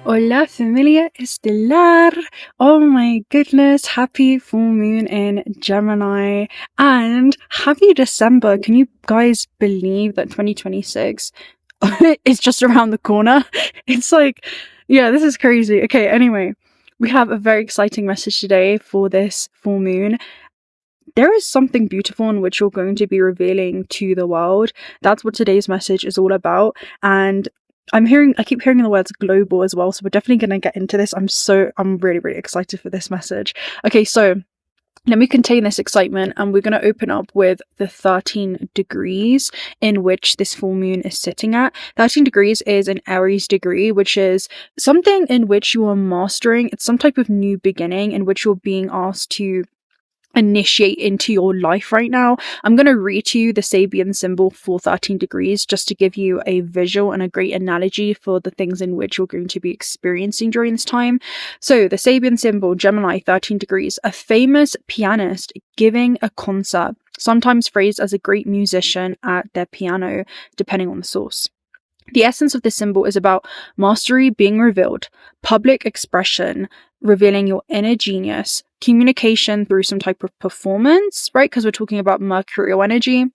Hola familia estelar. Oh my goodness, happy full moon in Gemini and happy December. Can you guys believe that 2026 is just around the corner? It's like, yeah, this is crazy. Okay, anyway, we have a very exciting message today for this full moon. There is something beautiful in which you're going to be revealing to the world. That's what today's message is all about. And I keep hearing the words global as well, so we're definitely going to get into this. I'm really, really excited for this message. Okay, so let me contain this excitement, and we're going to open up with the 13 degrees in which this full moon is sitting at. 13 degrees is an Aries degree, which is something in which you are mastering. It's some type of new beginning in which you're being asked to initiate into your life right now. I'm going to read to you the Sabian symbol for 13 degrees just to give you a visual and a great analogy for the things in which you're going to be experiencing during this time. So the Sabian symbol, Gemini, 13 degrees, a famous pianist giving a concert, sometimes phrased as a great musician at their piano, depending on the source. The essence of this symbol is about mastery being revealed, public expression, revealing your inner genius, communication through some type of performance, right? Because we're talking about mercurial energy,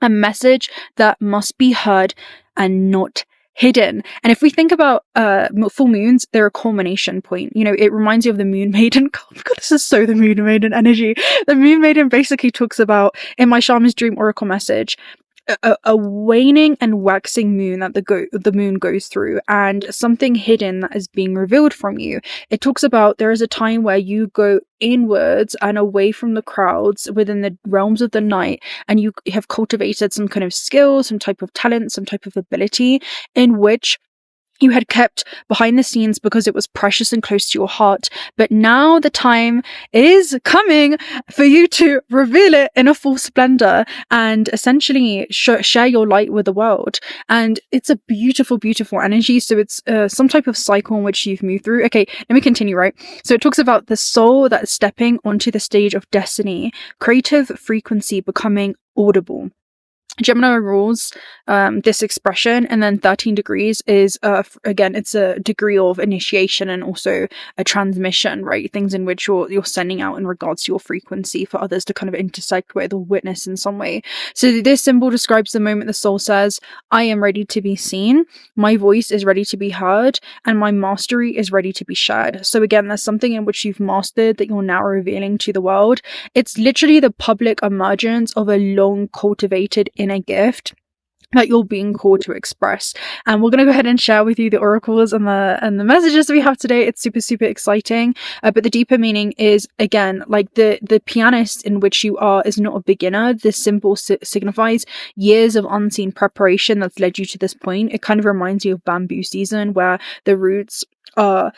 a message that must be heard and not hidden. And if we think about full moons, they're a culmination point. You know, it reminds you of the moon maiden. Oh God, this is so the moon maiden energy. The moon maiden basically talks about, in my shaman's dream oracle message, a waning and waxing moon that the moon goes through, and something hidden that is being revealed from you. It talks about there is a time where you go inwards and away from the crowds within the realms of the night, and you have cultivated some kind of skill, some type of talent, some type of ability in which you had kept behind the scenes because it was precious and close to your heart. But now the time is coming for you to reveal it in a full splendor and essentially share your light with the world. And it's a beautiful, beautiful energy. So it's some type of cycle in which you've moved through. Okay, let me continue, right? So it talks about the soul that is stepping onto the stage of destiny, creative frequency becoming audible. Gemini rules this expression, and then 13 degrees is again, it's a degree of initiation and also a transmission, right? Things in which you're sending out in regards to your frequency for others to kind of intersect with or witness in some way. So this symbol describes the moment the soul says, I am ready to be seen, my voice is ready to be heard, and my mastery is ready to be shared. So again, there's something in which you've mastered that you're now revealing to the world. It's literally the public emergence of a long cultivated inner gift that you're being called to express. And we're going to go ahead and share with you the oracles and the messages that we have today. It's super, super exciting. But the deeper meaning is, again, like the pianist in which you are is not a beginner. This symbol signifies years of unseen preparation that's led you to this point. It kind of reminds you of bamboo season, where the roots are,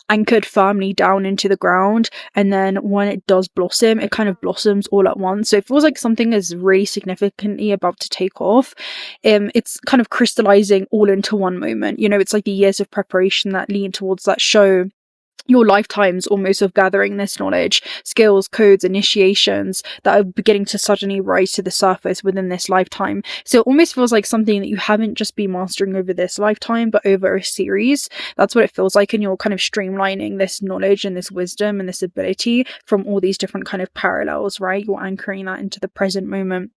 anchored firmly down into the ground, and then when it does blossom, it kind of blossoms all at once. So it feels like something is really significantly about to take off. It's kind of crystallizing all into one moment. It's like the years of preparation that lead towards that show your lifetimes almost of gathering this knowledge, skills, codes, initiations that are beginning to suddenly rise to the surface within this lifetime. So it almost feels like something that you haven't just been mastering over this lifetime, but over a series. That's what it feels like, and you're kind of streamlining this knowledge and this wisdom and this ability from all these different kind of parallels, right? You're anchoring that into the present moment.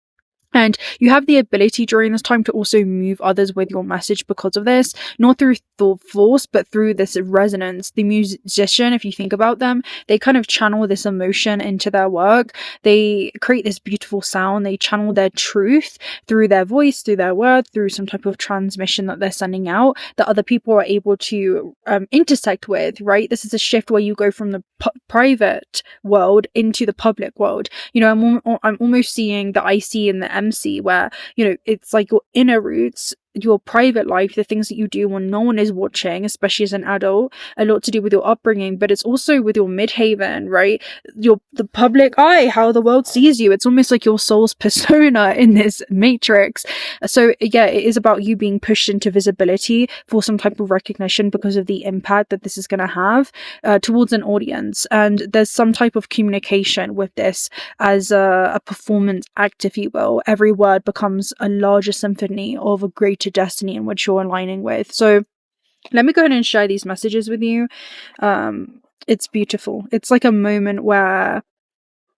And you have the ability during this time to also move others with your message because of this, not through thought force, but through this resonance. The musician, if you think about them, they kind of channel this emotion into their work. They create this beautiful sound. They channel their truth through their voice, through their word, through some type of transmission that they're sending out that other people are able to intersect with, right? This is a shift where you go from the private world into the public world. I'm almost seeing that I see in the MC, where it's like your inner roots, your private life, the things that you do when no one is watching, especially as an adult, a lot to do with your upbringing, but it's also with your midhaven, right? The public eye, how the world sees you. It's almost like your soul's persona in this matrix. So yeah, it is about you being pushed into visibility for some type of recognition because of the impact that this is going to have towards an audience. And there's some type of communication with this as a performance act, if you will. Every word becomes a larger symphony of a greater destiny in which you're aligning with. So Let me go ahead and share these messages with you. It's beautiful. It's like a moment where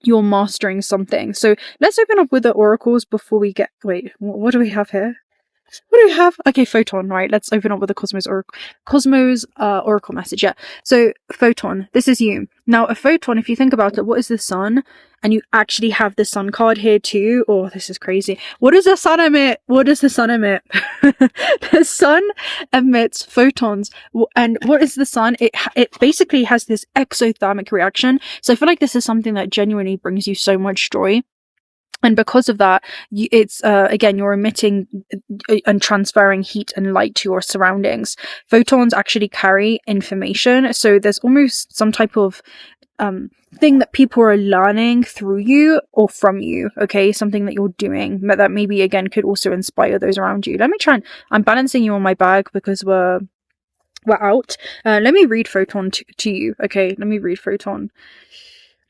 you're mastering something. So let's open up with the oracles before we get... Wait, what do we have here? What do we have? Okay, Photon, right? Let's open up with the Cosmos oracle message. Yeah. So Photon, this is you. Now, a photon, if you think about it, what is the sun? And you actually have the sun card here too. Oh, this is crazy. What does the sun emit? What does the sun emit? The sun emits photons. And what is the sun? It basically has this exothermic reaction. So I feel like this is something that genuinely brings you so much joy. And because of that, it's, again, you're emitting and transferring heat and light to your surroundings. Photons actually carry information. So there's almost some type of thing that people are learning through you or from you, okay? Something that you're doing that maybe, again, could also inspire those around you. Let me try and... I'm balancing you on my bag because we're out. Let me read Photon to you, okay? Let me read Photon.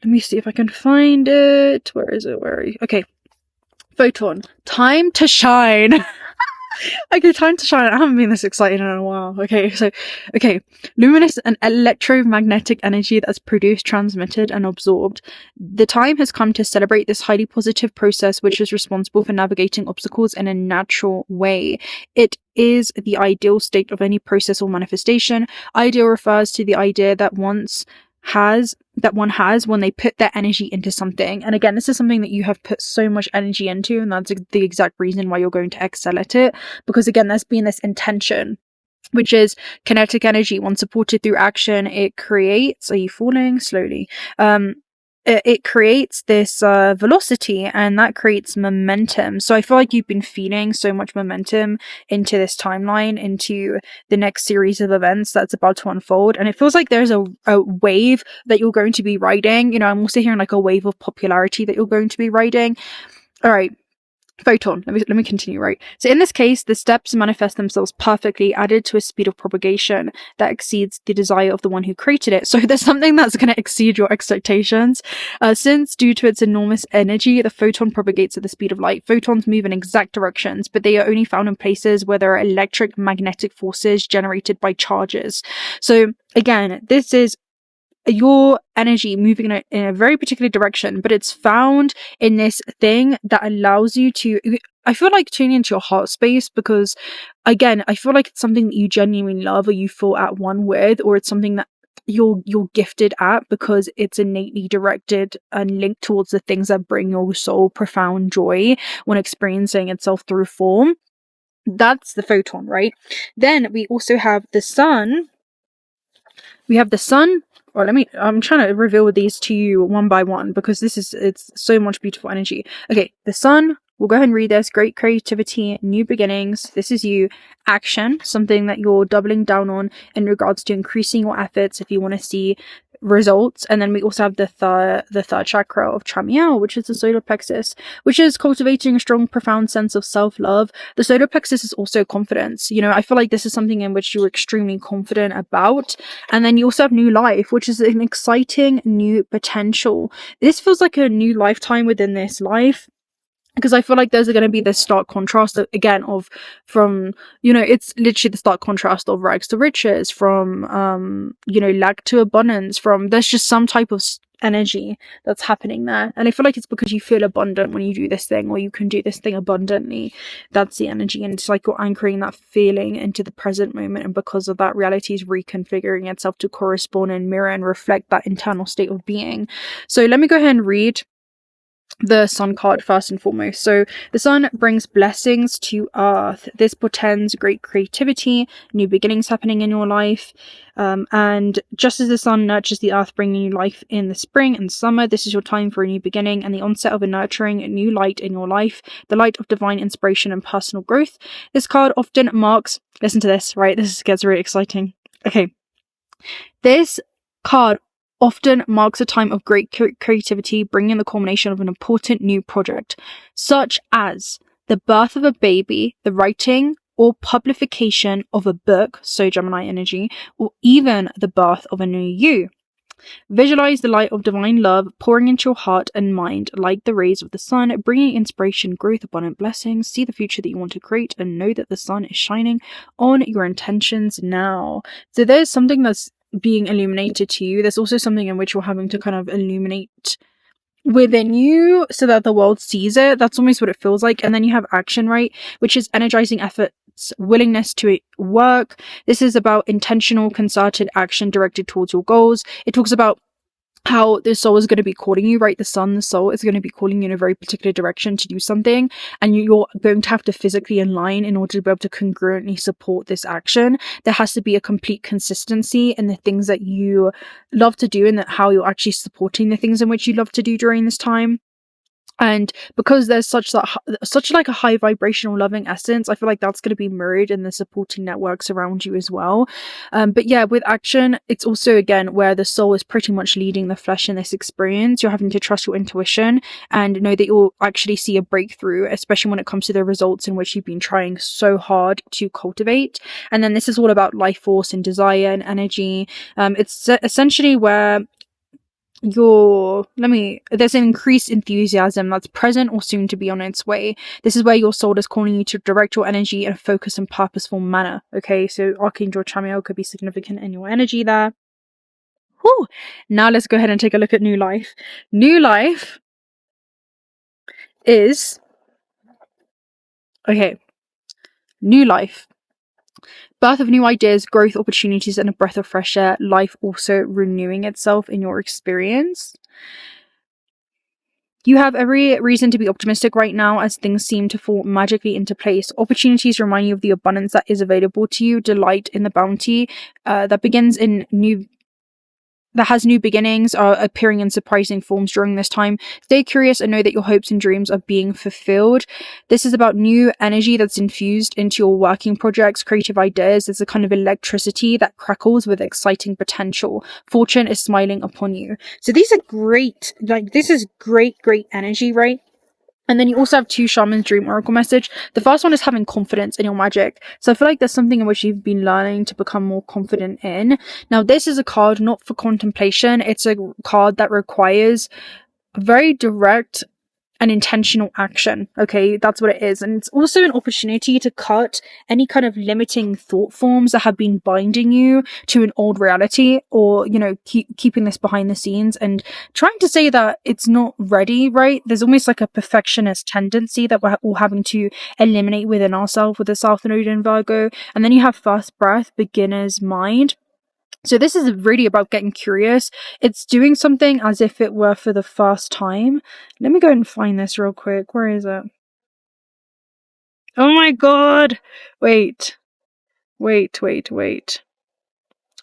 Let me see if I can find it. Where is it? Okay. Photon. Time to shine. Okay, time to shine. I haven't been this excited in a while. Okay. Luminous and electromagnetic energy that's produced, transmitted, and absorbed. The time has come to celebrate this highly positive process, which is responsible for navigating obstacles in a natural way. It is the ideal state of any process or manifestation. Ideal refers to the idea that one has when they put their energy into something. And again, this is something that you have put so much energy into, and that's the exact reason why you're going to excel at it. Because again, there's been this intention, which is kinetic energy. When supported through action, it creates... Are you falling? Slowly. It creates this velocity, and that creates momentum. So I feel like you've been feeling so much momentum into this timeline, into the next series of events that's about to unfold. And it feels like there's a wave that you're going to be riding. You know, I'm also hearing like a wave of popularity that you're going to be riding. All right. Photon. Let me continue, right? So in this case, the steps manifest themselves perfectly, added to a speed of propagation that exceeds the desire of the one who created it. So there's something that's going to exceed your expectations. Since due to its enormous energy, the photon propagates at the speed of light. Photons move in exact directions, but they are only found in places where there are electric magnetic forces generated by charges. So again, this is your energy moving in a very particular direction, but it's found in this thing that allows you to... I feel like tuning into your heart space, because again, I feel like it's something that you genuinely love, or you feel at one with, or it's something that you're gifted at because it's innately directed and linked towards the things that bring your soul profound joy when experiencing itself through form. That's the photon, right? Then we also have the sun. Well, I'm trying to reveal these to you one by one, because it's so much beautiful energy. Okay, the sun, we'll go ahead and read this. Great creativity, new beginnings. This is you. Action, something that you're doubling down on in regards to increasing your efforts if you want to see results. And then we also have the third chakra of Chamiao, which is the solar plexus, which is cultivating a strong, profound sense of self-love. The solar plexus is also confidence. You know, I feel like this is something in which you're extremely confident about. And then you also have new life, which is an exciting new potential. This feels like a new lifetime within this life, because I feel like there's going to be this stark contrast again it's literally the stark contrast of rags to riches, from lack to abundance, there's just some type of energy that's happening there. And I feel like it's because you feel abundant when you do this thing, or you can do this thing abundantly. That's the energy, and it's like you're anchoring that feeling into the present moment, and because of that, reality is reconfiguring itself to correspond and mirror and reflect that internal state of being. So let me go ahead and read the sun card first and foremost. So the sun brings blessings to earth. This portends great creativity, new beginnings happening in your life, and just as the sun nurtures the earth, bringing new life in the spring and summer, this is your time for a new beginning and the onset of a nurturing new light in your life, the light of divine inspiration and personal growth. This card often marks... Listen to this, right? This gets really exciting. Okay. This card often marks a time of great creativity, bringing the culmination of an important new project, such as the birth of a baby, the writing or publication of a book, so Gemini energy, or even the birth of a new you. Visualize the light of divine love pouring into your heart and mind like the rays of the sun, bringing inspiration, growth, abundant blessings. See the future that you want to create and know that the sun is shining on your intentions now. So there's something that's being illuminated to you. There's also something in which you're having to kind of illuminate within you so that the world sees it. That's almost what it feels like. And then you have action, right, which is energizing efforts, willingness to work. This is about intentional, concerted action directed towards your goals. It talks about how the soul is going to be calling you, right? The soul is going to be calling you in a very particular direction to do something, and you're going to have to physically align in order to be able to congruently support this action. There has to be a complete consistency in the things that you love to do and that how you're actually supporting the things in which you love to do during this time. And because there's such like a high vibrational loving essence, I feel like that's going to be mirrored in the supporting networks around you as well. But yeah, with action, it's also again where the soul is pretty much leading the flesh in this experience. You're having to trust your intuition and know that you'll actually see a breakthrough, especially when it comes to the results in which you've been trying so hard to cultivate. And then this is all about life force and desire and energy. It's essentially where there's an increased enthusiasm that's present or soon to be on its way. This is where your soul is calling you to direct your energy in a focused and purposeful manner. Okay, so Archangel Chamuel could be significant in your energy there. Whew. Now let's go ahead and take a look at new life. New life is new life. Birth of new ideas, growth opportunities, and a breath of fresh air. Life also renewing itself in your experience. You have every reason to be optimistic right now as things seem to fall magically into place. Opportunities remind you of the abundance that is available to you. Delight in the bounty that has new beginnings are appearing in surprising forms during this time. Stay curious and know that your hopes and dreams are being fulfilled. This is about new energy that's infused into your working projects, creative ideas. There's a kind of electricity that crackles with exciting potential. Fortune is smiling upon you. So these are great. Like, this is great energy, right? And then you also have 2 Shaman's Dream Oracle message. The first one is having confidence in your magic. So I feel like there's something in which you've been learning to become more confident in. Now, this is a card not for contemplation. It's a card that requires very direct and intentional action. Okay, that's what it is. And it's also an opportunity to cut any kind of limiting thought forms that have been binding you to an old reality, or, you know, keeping this behind the scenes and trying to say that it's not ready, right? There's almost like a perfectionist tendency that we're all having to eliminate within ourselves with the South Node in Virgo. And then you have first breath, beginner's mind. So this is really about getting curious. It's doing something as if it were for the first time. Let me go and find this real quick. Where is it? Oh my god! Wait.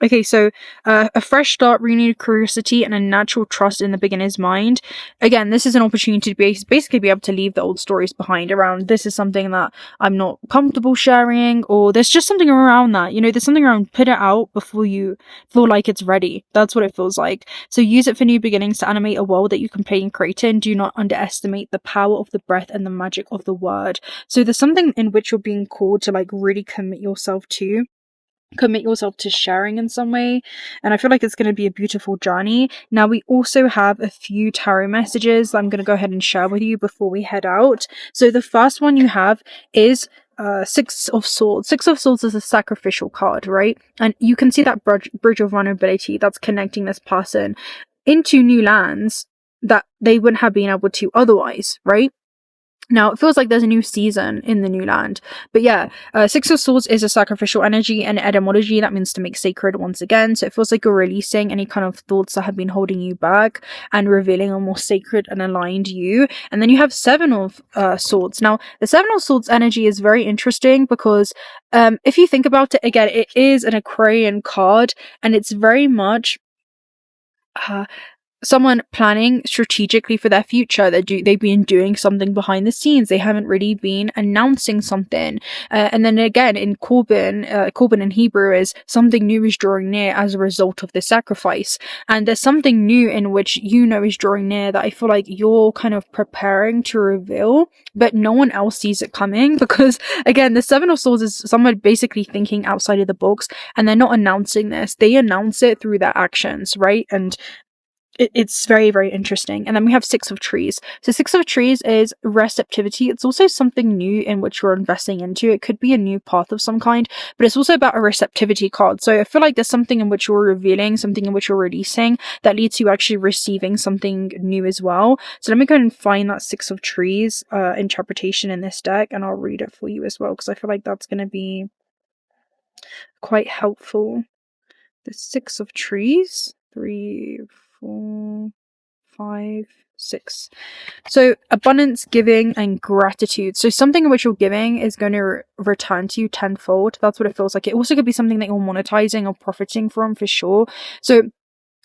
Okay, so a fresh start, renewed curiosity, and a natural trust in the beginner's mind. Again, this is an opportunity to basically be able to leave the old stories behind around this is something that I'm not comfortable sharing, or there's just something around that. You know, there's something around put it out before you feel like it's ready. That's what it feels like. So use it for new beginnings to animate a world that you can play and create in. Do not underestimate the power of the breath and the magic of the word. So there's something in which you're being called to like really commit yourself to sharing in some way, and I feel like it's going to be a beautiful journey. Now, we also have a few tarot messages that I'm going to go ahead and share with you before we head out. So the first one you have is 6 of Swords. 6 of Swords is a sacrificial card, right? And you can see that bridge of vulnerability that's connecting this person into new lands that they wouldn't have been able to otherwise, right? Now, it feels like there's a new season in the new land. But yeah, 6 of Swords is a sacrificial energy and etymology. That means to make sacred once again. So it feels like you're releasing any kind of thoughts that have been holding you back and revealing a more sacred and aligned you. And then you have 7 of Swords. Now, the 7 of Swords energy is very interesting because if you think about it, again, it is an Aquarian card, and it's very much someone planning strategically for their future. They've been doing something behind the scenes. They haven't really been announcing something. And then again, in 𝓬𝓪𝓻 in Hebrew is something new is drawing near as a result of the sacrifice. And there's something new in which is drawing near that I feel like you're kind of preparing to reveal, but no one else sees it coming, because again, the Seven of Swords is someone basically thinking outside of the box, and they're not announcing this. They announce it through their actions, right? And it's very, very interesting. And then we have Six of Trees. So Six of Trees is receptivity. It's also something new in which you're investing into. It could be a new path of some kind, but it's also about a receptivity card. So I feel like there's something in which you're revealing, something in which you're releasing, that leads to you actually receiving something new as well. So let me go and find that Six of Trees interpretation in this deck, and I'll read it for you as well, because I feel like that's going to be quite helpful. The Six of Trees. 3, 4, 5, 6. So abundance, giving, and gratitude. So something in which you're giving is going to return to you tenfold. That's what it feels like. It also could be something that you're monetizing or profiting from, for sure. So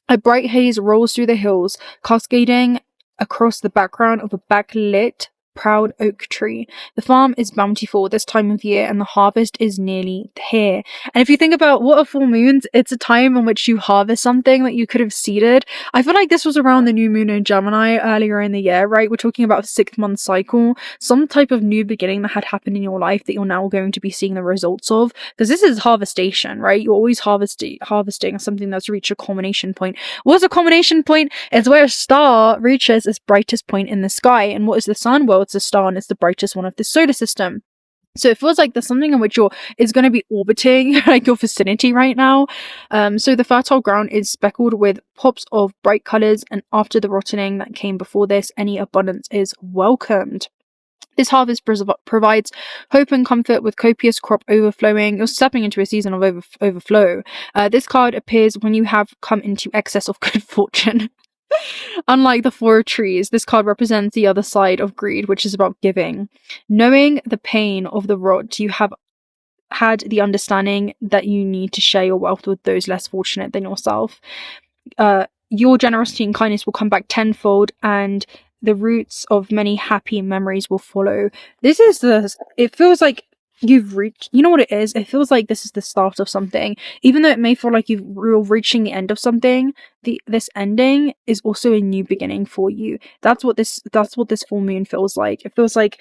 a bright haze rolls through the hills, cascading across the background of a backlit proud oak tree. The farm is bountiful this time of year, and the harvest is nearly here. And if you think about what are full moons, it's a time in which you harvest something that you could have seeded. I feel like this was around the new moon in Gemini earlier in the year, right? We're talking about a 6-month cycle, some type of new beginning that had happened in your life that you're now going to be seeing the results of, because this is harvestation, right? You're always harvesting something that's reached a culmination point. What's a culmination point? It's where a star reaches its brightest point in the sky. And what is the sun? Well, it's a star, and it's the brightest one of the solar system. So it feels like there's something in which is going to be orbiting like your vicinity right now. So the fertile ground is speckled with pops of bright colors, and after the rotting that came before this, any abundance is welcomed. This harvest provides hope and comfort with copious crop overflowing. You're stepping into a season of overflow. This card appears when you have come into excess of good fortune. Unlike the Four of Trees, this card represents the other side of greed, which is about giving. Knowing the pain of the rot, you have had the understanding that you need to share your wealth with those less fortunate than yourself. Your generosity and kindness will come back tenfold, and the roots of many happy memories will follow. It feels like you've reached, you know what it is? It feels like this is the start of something. Even though it may feel like you're reaching the end of something, this ending is also a new beginning for you. That's what this full moon feels like. It feels like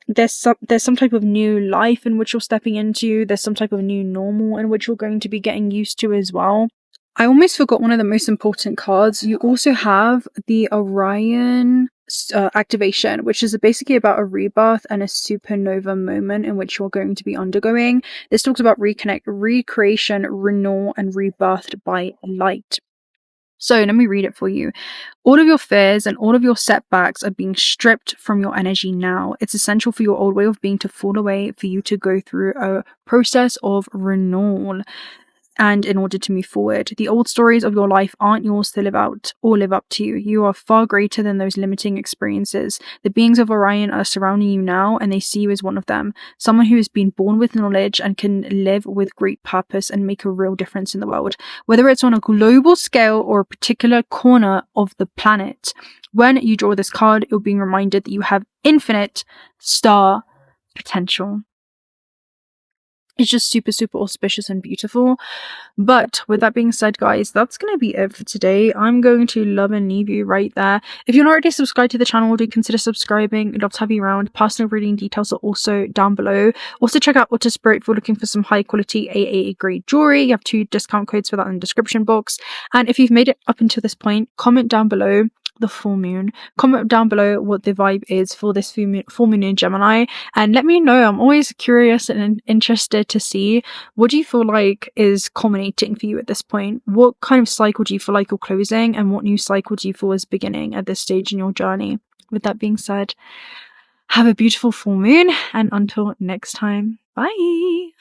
there's some type of new life in which you're stepping into. There's some type of new normal in which you're going to be getting used to as well. I almost forgot one of the most important cards. You also have the Orion activation, which is basically about a rebirth and a supernova moment in which you're going to be undergoing. This talks about recreation, renewal, and rebirthed by light. So let me read it for you. All of your fears and all of your setbacks are being stripped from your energy now. It's essential for your old way of being to fall away, for you to go through a process of renewal. And in order to move forward, the old stories of your life aren't yours to live out or live up to. You are far greater than those limiting experiences. The beings of Orion are surrounding you now, and they see you as one of them. Someone who has been born with knowledge and can live with great purpose and make a real difference in the world, whether it's on a global scale or a particular corner of the planet. When you draw this card, you're being reminded that you have infinite star potential. It's just super, super auspicious and beautiful. But with that being said, guys, that's going to be it for today. I'm going to love and leave you right there. If you're not already subscribed to the channel, do consider subscribing. We'd love to have you around. Personal reading details are also down below. Also, check out Otter Spirit if you're looking for some high quality AAA grade jewelry. You have 2 discount codes for that in the description box. And if you've made it up until this point, comment down below the full moon. Comment down below what the vibe is for this full moon in Gemini, and let me know. I'm always curious and interested to see, what do you feel like is culminating for you at this point? What kind of cycle do you feel like you're closing, and what new cycle do you feel is beginning at this stage in your journey? With that being said, have a beautiful full moon, and until next time, bye.